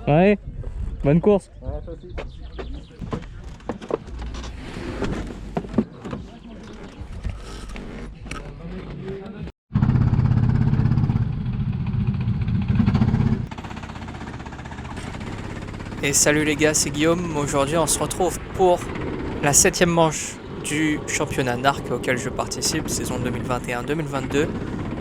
Ouais, bonne course. Ouais, toi aussi. Et salut les gars, c'est Guillaume. Aujourd'hui, on se retrouve pour la 7ème manche du championnat NARC auquel je participe, saison 2021-2022.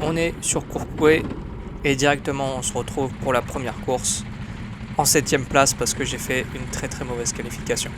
On est sur Courcouët et directement on se retrouve pour la première course en 7ème place parce que j'ai fait une très mauvaise qualification.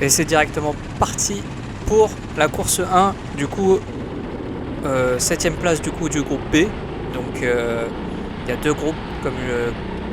Et c'est directement parti pour la course 1, du coup 7ème place du coup du groupe B. Donc il y a deux groupes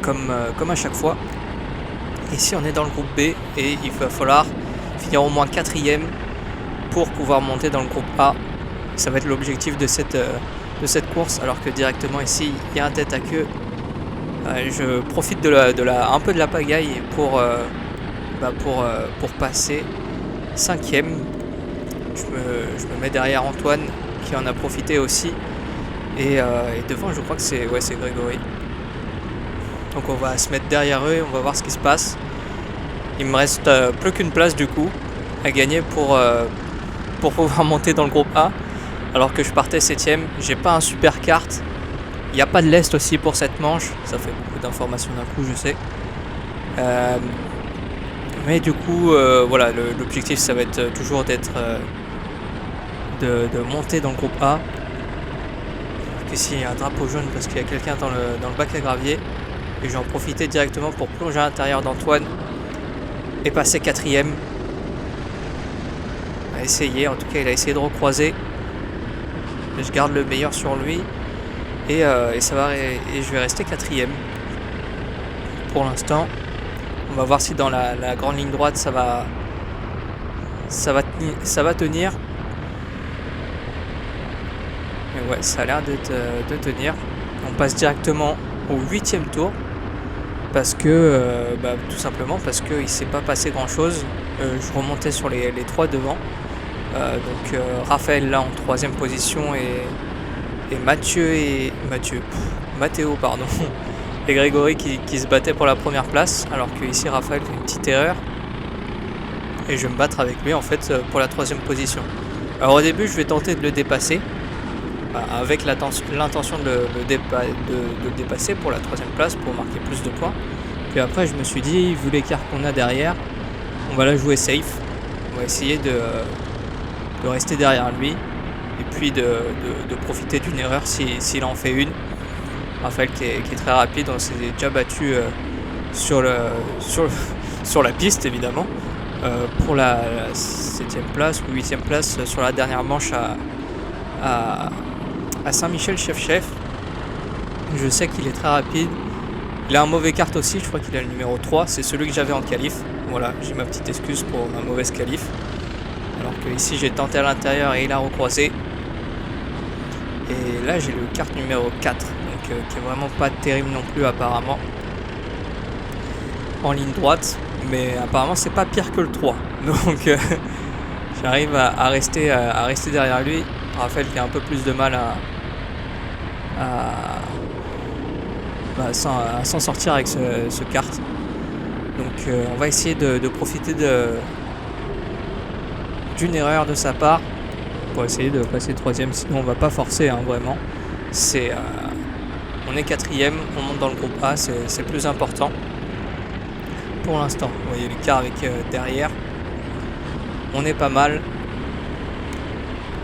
comme à chaque fois. Ici on est dans le groupe B et il va falloir finir au moins 4ème pour pouvoir monter dans le groupe A. Ça va être l'objectif de cette course, alors que directement ici il y a un tête à queue. Je profite un peu de la pagaille pour passer 5ème. Je me mets derrière Antoine qui en a profité aussi. Et devant je crois que c'est Grégory. Donc on va se mettre derrière eux et on va voir ce qui se passe. Il me reste plus qu'une place du coup à gagner pour pouvoir monter dans le groupe A. Alors que je partais 7ème. J'ai pas un super kart. Il n'y a pas de lest aussi pour cette manche. Ça fait beaucoup d'informations d'un coup, je sais. Mais du coup, voilà, l'objectif ça va être toujours d'être de monter dans le groupe A. Ici il y a un drapeau jaune parce qu'il y a quelqu'un dans le bac à gravier. Et j'ai en profité directement pour plonger à l'intérieur d'Antoine et passer 4ème. Il a essayé, en tout cas il a essayé de recroiser. Je garde le meilleur sur lui. Et je vais rester 4ème pour l'instant. On va voir si dans la grande ligne droite ça va tenir. Mais ouais, ça a l'air de tenir. On passe directement au 8ème tour parce que tout simplement parce qu'il ne s'est pas passé grand chose. Je remontais sur les 3 devant. Donc Raphaël là en 3ème position et Mathéo pardon et Grégory qui se battaient pour la première place, alors que ici Raphaël fait une petite erreur et je vais me battre avec lui en fait pour la 3ème position. Alors au début je vais tenter de le dépasser avec l'intention de le dépasser pour la 3ème place pour marquer plus de points. Puis après je me suis dit, vu l'écart qu'on a derrière, on va la jouer safe, on va essayer de rester derrière lui et puis de profiter d'une erreur s'il en fait une. Raphaël qui est très rapide, on s'est déjà battu sur la piste évidemment pour la 7ème place ou 8ème place sur la dernière manche à Saint-Michel-Chef-Chef. Je sais qu'il est très rapide. Il a un mauvais kart aussi, je crois qu'il a le numéro 3, c'est celui que j'avais en qualif. Voilà, j'ai ma petite excuse pour ma mauvaise qualif. Alors que ici j'ai tenté à l'intérieur et il a recroisé. Et là j'ai le kart numéro 4, donc qui est vraiment pas terrible non plus apparemment. En ligne droite, mais apparemment c'est pas pire que le 3. Donc j'arrive à rester derrière lui. Raphaël qui a un peu plus de mal à s'en sortir avec ce kart. Donc on va essayer de profiter d'une erreur de sa part pour essayer de passer 3ème, sinon on va pas forcer vraiment. On est 4ème, on monte dans le groupe A, c'est le plus important pour l'instant. Vous voyez l'écart avec derrière, on est pas mal.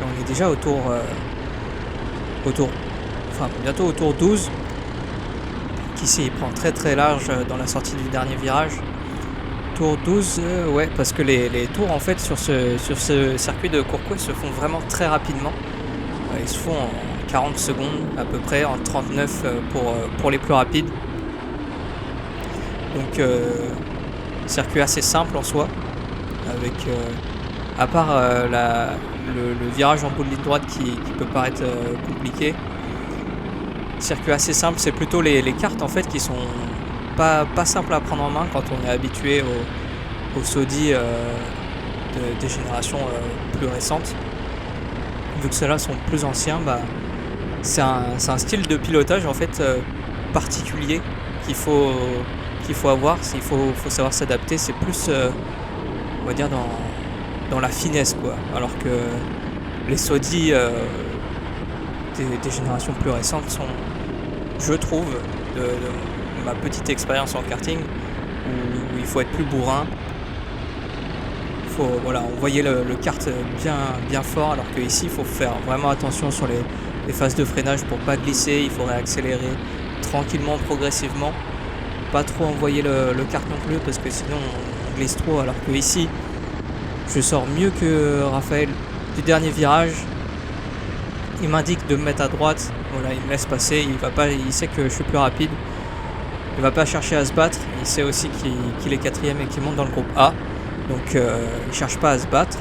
On est déjà bientôt au tour 12. qu'ici il prend très très large dans la sortie du dernier virage. Tour 12, ouais, parce que les tours en fait sur ce circuit de Courcouët se font vraiment très rapidement. Ils se font en 40 secondes à peu près, en 39 pour les plus rapides. Donc circuit assez simple en soi, avec à part le virage en bout de ligne droite qui peut paraître compliqué. Circuit assez simple, c'est plutôt les cartes en fait qui sont pas simples à prendre en main quand on est habitué au Saudi des générations plus récentes. Vu que ceux-là sont plus anciens, c'est un style de pilotage en fait particulier qu'il faut avoir. Il faut savoir s'adapter. C'est plus on va dire dans la finesse quoi. Alors que les Saudi des générations plus récentes sont, je trouve, de ma petite expérience en karting, où il faut être plus bourrin. Voilà, on voyait le kart bien fort, alors qu'ici il faut faire vraiment attention sur les phases de freinage pour pas glisser. Il faudrait accélérer tranquillement, progressivement, pas trop envoyer le kart non plus, parce que sinon on glisse trop. Alors que ici je sors mieux que Raphaël du dernier virage. Il m'indique de me mettre à droite, voilà, il me laisse passer. Il sait que je suis plus rapide, il va pas chercher à se battre. Il sait aussi qu'il est quatrième et qu'il monte dans le groupe A. Donc il cherche pas à se battre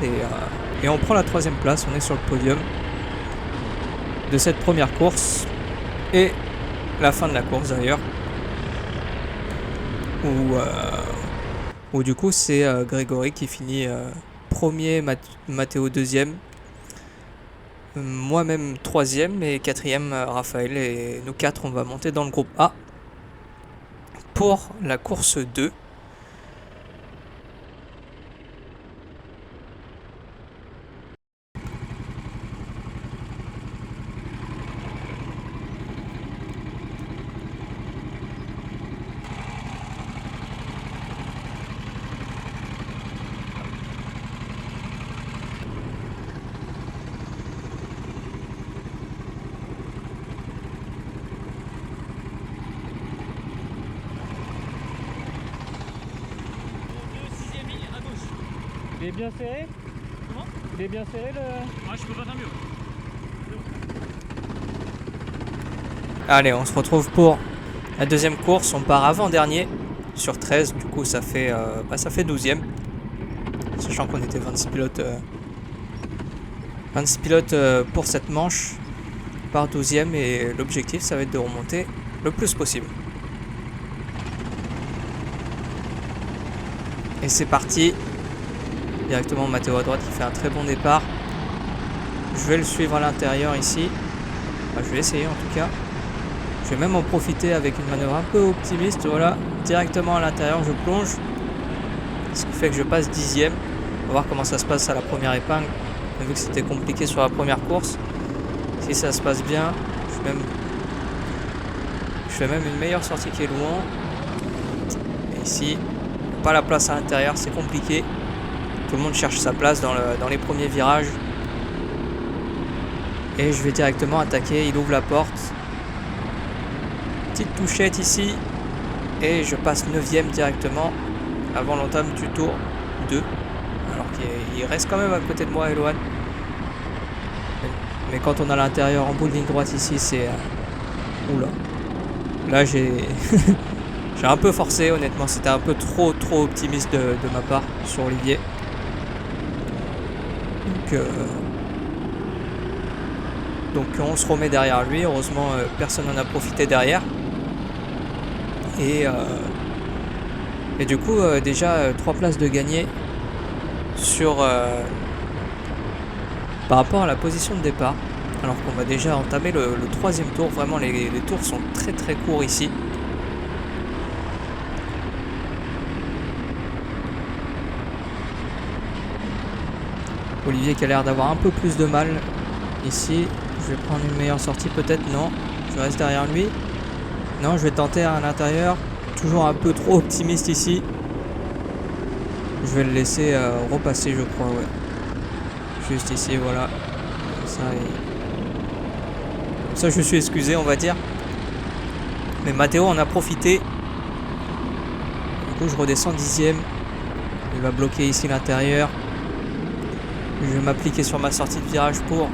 et on prend la 3ème place. On est sur le podium de cette première course et la fin de la course d'ailleurs, où du coup c'est Grégory qui finit premier, Mathéo 2ème, moi-même 3ème et 4ème Raphaël, et nous 4 on va monter dans le groupe A pour la course 2. Il est bien serré? Comment? Il est bien serré le... Ouais, je peux pas faire mieux. Allez, on se retrouve pour la 2ème course. On part avant-dernier sur 13, du coup ça fait 12ème. Sachant qu'on était 26 pilotes, pour cette manche. On part 12ème et l'objectif ça va être de remonter le plus possible. Et c'est parti. Directement Mathéo à droite qui fait un très bon départ. Je vais le suivre à l'intérieur ici. Enfin, je vais essayer en tout cas. Je vais même en profiter avec une manœuvre un peu optimiste. Voilà, directement à l'intérieur je plonge. Ce qui fait que je passe 10ème. On va voir comment ça se passe à la première épingle. On a vu que c'était compliqué sur la première course. Si ça se passe bien, je fais même une meilleure sortie qu'Elouan. Et ici, pas la place à l'intérieur, c'est compliqué. Tout le monde cherche sa place dans les premiers virages. Et je vais directement attaquer. Il ouvre la porte. Petite touchette ici. Et je passe 9ème directement avant l'entame du tour 2. Alors qu'il reste quand même à côté de moi, Eloane. Mais quand on est à l'intérieur en bout de ligne droite ici, c'est... Oula. Là j'ai... j'ai un peu forcé honnêtement. C'était un peu trop optimiste de ma part sur Olivier. Donc on se remet derrière lui. Heureusement personne n'en a profité derrière. Et du coup déjà 3 places de gagné sur par rapport à la position de départ. Alors qu'on va déjà entamer le 3ème tour. Vraiment les tours sont très courts ici. Olivier qui a l'air d'avoir un peu plus de mal ici. Je vais prendre une meilleure sortie peut-être. Non, je reste derrière lui. Non, je vais tenter à l'intérieur. Toujours un peu trop optimiste ici. Je vais le laisser repasser je crois, ouais. Juste ici, voilà. Comme ça je suis excusé on va dire. Mais Matteo en a profité. Du coup, je redescends 10e. Il va bloquer ici l'intérieur. Je vais m'appliquer sur ma sortie de virage pour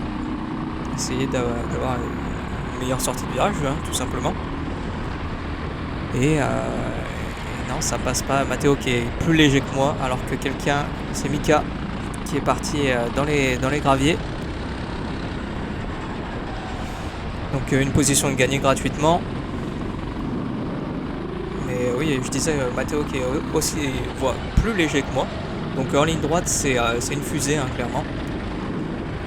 essayer d'avoir une meilleure sortie de virage, hein, tout simplement. Et non, ça passe pas. Matteo qui est plus léger que moi, alors que quelqu'un, c'est Mika, qui est parti dans les graviers. Donc une position de gagner gratuitement. Mais oui, je disais Matteo qui est aussi plus léger que moi. Donc en ligne droite, c'est une fusée, hein, clairement.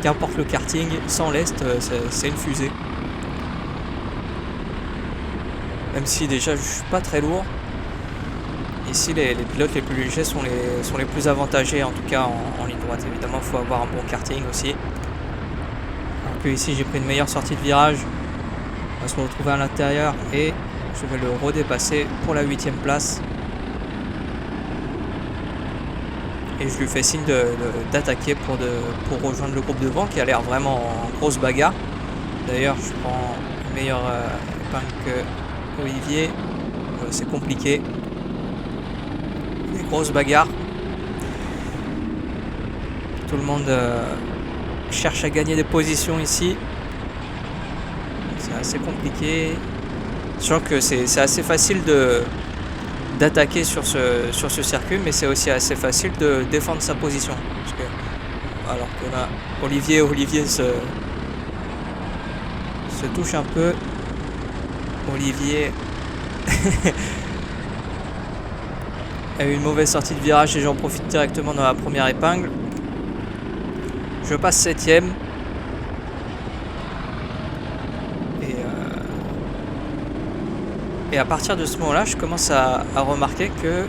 Qu'importe le karting, sans lest, c'est une fusée. Même si déjà je suis pas très lourd. Ici, les pilotes les plus légers sont les plus avantagés, en tout cas en ligne droite. Évidemment, il faut avoir un bon karting aussi. Alors que ici, j'ai pris une meilleure sortie de virage. On va se retrouver à l'intérieur et je vais le redépasser pour la 8e place. Et je lui fais signe d'attaquer pour rejoindre le groupe devant qui a l'air vraiment en grosse bagarre. D'ailleurs, je prends une meilleure épingle que Olivier. C'est compliqué. Des grosses bagarres. Tout le monde cherche à gagner des positions ici. C'est assez compliqué. Sachant que c'est assez facile d'attaquer sur ce circuit, mais c'est aussi assez facile de défendre sa position. Parce que, alors que là, Olivier se touche un peu. Olivier a eu une mauvaise sortie de virage et j'en profite directement dans la première épingle. Je passe 7e. Et à partir de ce moment-là, je commence à remarquer que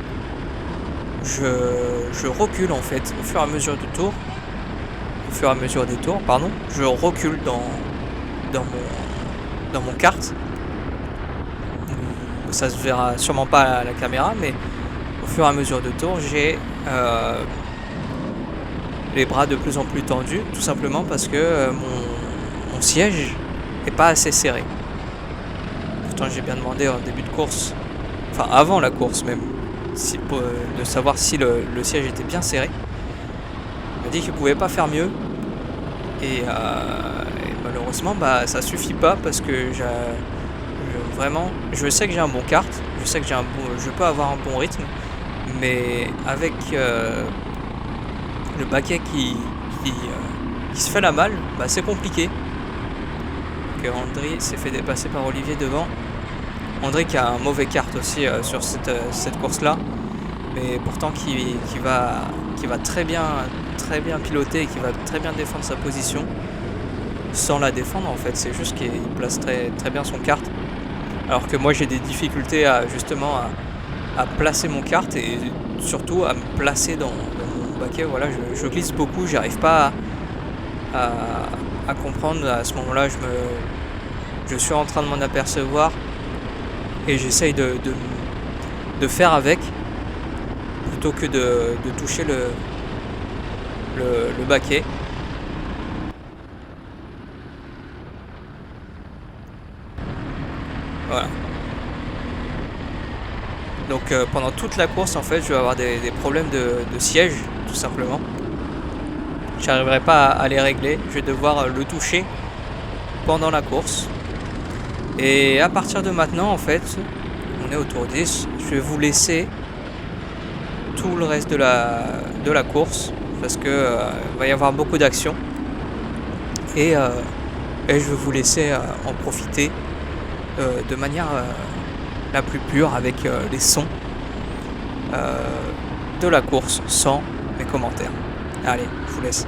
je recule en fait au fur et à mesure du tour. Au fur et à mesure des tours, pardon. Je recule dans mon kart. Ça se verra sûrement pas à la caméra, mais au fur et à mesure de tours, j'ai les bras de plus en plus tendus, tout simplement parce que mon siège n'est pas assez serré. Pourtant, j'ai bien demandé en début de course, enfin avant la course même, de savoir si le siège était bien serré. Il m'a dit qu'il ne pouvait pas faire mieux. Et malheureusement, ça suffit pas parce que vraiment, je sais que j'ai un bon kart, je sais que je peux avoir un bon rythme, mais avec le baquet qui se fait la malle, c'est compliqué. Donc André s'est fait dépasser par Olivier devant. André qui a un mauvais kart aussi sur cette course-là, mais pourtant qui va très bien piloter et qui va très bien défendre sa position. Sans la défendre en fait, c'est juste qu'il place très, très bien son kart. Alors que moi j'ai des difficultés à placer mon kart et surtout à me placer dans mon baquet. Voilà, je glisse beaucoup, j'arrive pas à comprendre. À ce moment-là, je suis en train de m'en apercevoir et j'essaye de faire avec plutôt que de toucher le baquet. Voilà. Donc pendant toute la course en fait je vais avoir des problèmes de siège tout simplement. J'arriverai pas à les régler, je vais devoir le toucher pendant la course. Et à partir de maintenant en fait, on est au tour 10, je vais vous laisser tout le reste de la course parce que il va y avoir beaucoup d'actions et je vais vous laisser en profiter de manière la plus pure avec les sons de la course sans mes commentaires. Allez, je vous laisse.